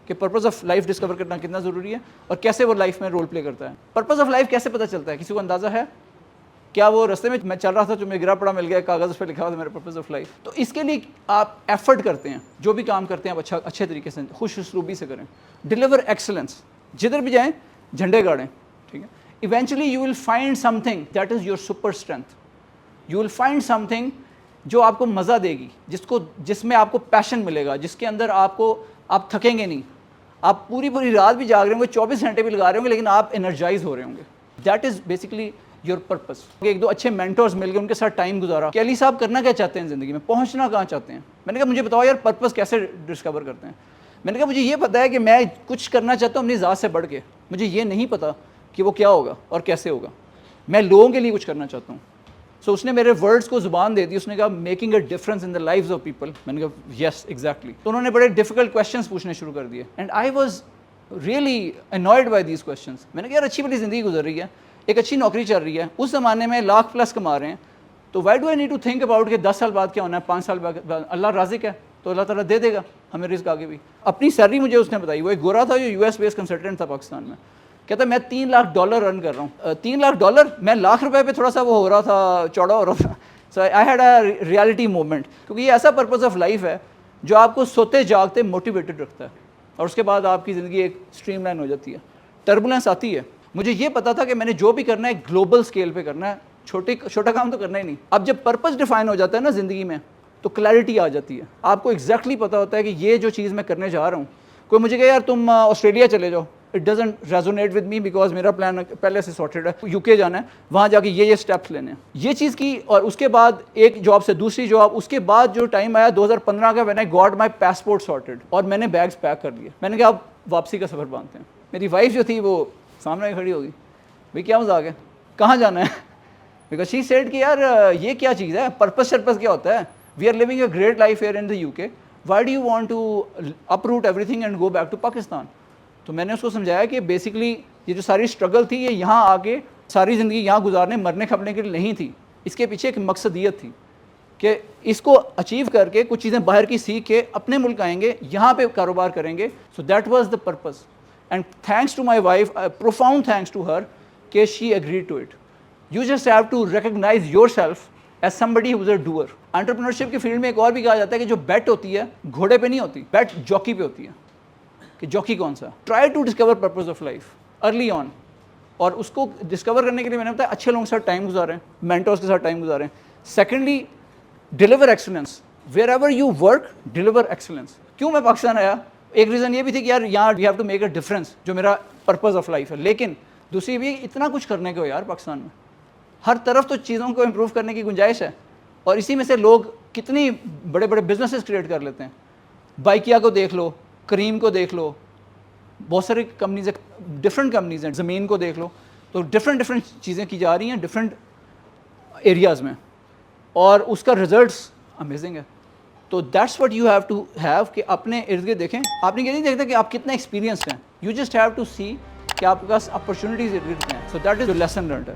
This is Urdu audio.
کہ پرپز آف لائف ڈسکور کرنا کتنا ضروری ہے اور کیسے وہ لائف میں رول پلے کرتا ہے. پرپز آف لائف کیسے پتہ چلتا ہے؟ کسی کو اندازہ ہے؟ کیا وہ رستے میں چل رہا تھا جو مجھے گرا پڑا مل گیا کاغذ پہ لکھا ہوا تھا میرا پرپز آف لائف؟ تو اس کے لیے آپ ایفرٹ کرتے ہیں, جو بھی کام کرتے ہیں آپ اچھے طریقے سے خوش اسلوبی سے کریں. ڈیلیور ایکسلنس, جدھر بھی جائیں جھنڈے گاڑیں, ٹھیک ہے. Eventually you will find some thing that is your super strength. You will find some thing جو آپ کو مزہ دے گی, جس میں آپ کو پیشن ملے گا, جس کے اندر آپ تھکیں گے نہیں, آپ پوری رات بھی جاگ رہے ہوں گے, 24 گھنٹے بھی لگا رہے ہوں گے, لیکن آپ انرجائز ہو رہے ہوں گے. That is basically your purpose. ایک دو اچھے مینٹورز مل گئے, ان کے ساتھ ٹائم گزارا کہ علی صاحب کرنا کیا چاہتے ہیں زندگی میں, پہنچنا کہاں چاہتے ہیں. میں نے کہا مجھے بتاؤ یار پرپز کیسے ڈسکور کرتے ہیں. میں نے کہا مجھے یہ پتا ہے کہ میں کچھ کرنا چاہتا ہوں اپنی ذات سے بڑھ کے, مجھے یہ نہیں پتا کہ وہ کیا ہوگا اور کیسے ہوگا. میں لوگوں کے لیے کچھ کرنا چاہتا ہوں. سو اس نے میرے ورڈس کو زبان دے دی, اس نے کہا making a difference in the lives of people. میں نے کہا یس ایگزیکٹلی. تو انہوں نے بڑے ڈیفیکلٹ کویشچنس پوچھنے شروع کر دیے, and I was really annoyed by these questions. میں نے کہا یار اچھی بڑی زندگی گزر رہی ہے, ایک اچھی نوکری چل رہی ہے, اس زمانے میں لاکھ+ کما رہے ہیں, تو why do I need to think about کہ 10 سال بعد کیا ہونا ہے, 5 سال بعد. اللہ رازق ہے تو اللہ تعالیٰ دے دے گا ہمیں رزق آگے بھی. اپنی سیلری مجھے اس نے بتائی, وہ ایک گورا تھا جو US بیس کنسلٹنٹ تھا پاکستان میں. کہتا میں $3 لاکھ ارن کر رہا ہوں. $3 لاکھ, میں ₹1,00,000 پہ تھوڑا سا وہ ہو رہا تھا, چوڑا ہو رہا تھا. So I had a reality moment, کیونکہ یہ ایسا پرپز آف لائف ہے جو آپ کو سوتے جاگتے موٹیویٹڈ رکھتا ہے, اور اس کے بعد آپ کی زندگی ایک اسٹریم لائن ہو جاتی ہے. ٹربولینس آتی ہے. مجھے یہ پتا تھا کہ میں نے جو بھی کرنا ہے گلوبل اسکیل پہ کرنا ہے, چھوٹا کام تو کرنا ہی نہیں. اب جب پرپز ڈیفائن ہو جاتا ہے نا زندگی میں, تو کلیئرٹی آ جاتی ہے. آپ کو ایگزیکٹلی پتا ہوتا ہے کہ یہ جو چیز میں کرنے جا رہا ہوں, کوئی مجھے کہے یار تم آسٹریلیا چلے جاؤ, it doesn't resonate with me, because میرا پلان پہلے سے سارٹیڈ ہے. UK جانا ہے, وہاں جا کے یہ اسٹیپس لینے ہیں, یہ چیز کی. اور اس کے بعد ایک جاب سے دوسری جاب, اس کے بعد جو ٹائم آیا 2015 کا, when I got my passport sorted, اور میں نے بیگس پیک کر لیے. میں نے کہا اب واپسی کا سفر باندھتے ہیں. میری وائف جو تھی وہ سامنے کھڑی ہوگی, بھائی کیا مذاق ہے, کہاں جانا ہے؟ بیکاز شی سیڈ کہ یار یہ کیا چیز ہے, پرپز کیا ہوتا ہے, we are living a great life here in the UK, why do you want to uproot everything and go back to Pakistan. تو میں نے اس کو سمجھایا کہ بیسکلی یہ جو ساری اسٹرگل تھی یہ یہاں آ کے ساری زندگی یہاں گزارنے مرنے کھپنے کے لیے نہیں تھی. اس کے پیچھے ایک مقصدیت تھی کہ اس کو اچیو کر کے کچھ چیزیں باہر کی سیکھ کے اپنے ملک آئیں گے, یہاں پہ کاروبار کریں گے. So that was the purpose, and thanks to my wife, profound thanks to her کہ she agreed to it. You just have to recognise yourself as somebody who is a doer. Entrepreneurship کی فیلڈ میں ایک اور بھی کہا جاتا ہے کہ جو بیٹ ہوتی ہے گھوڑے پہ نہیں ہوتی, بیٹ جاکی پہ ہوتی ہے, کہ جاکی کون سا. Try to discover purpose of life early on, اور اس کو ڈسکور کرنے کے لیے میں نے بتایا اچھے لوگوں کے ساتھ ٹائم گزاریں, مینٹورس کے ساتھ ٹائم گزاریں. Secondly deliver excellence, where ever you work deliver excellence. کیوں میں پاکستان آیا, ایک ریزن یہ بھی تھی کہ یار یہاں we have to make a difference, جو میرا پرپز آف لائف ہے. لیکن دوسری بھی اتنا کچھ کرنے کو یار پاکستان میں, ہر طرف تو چیزوں کو امپروو کرنے کی گنجائش ہے, اور اسی میں سے لوگ کتنی بڑے بزنسز کریٹ کر لیتے ہیں. بائکیا کو دیکھ لو, کریم کو دیکھ لو, بہت ساری کمپنیز, ڈفرینٹ کمپنیز ہیں, زمین کو دیکھ لو. تو ڈفرینٹ چیزیں کی جا رہی ہیں ڈفرینٹ ایریاز میں, اور اس کا رزلٹس امیزنگ ہے. تو that's what you have to have, کہ اپنے ارد گرد دیکھیں. آپ نے یہ نہیں دیکھتا کہ آپ کتنے ایکسپیرینسڈ ہیں, یو جسٹ ہیو ٹو سی کہ آپ کے پاس اپرچونیٹیز ارد گرد ہیں. So that is your lesson learned ہے.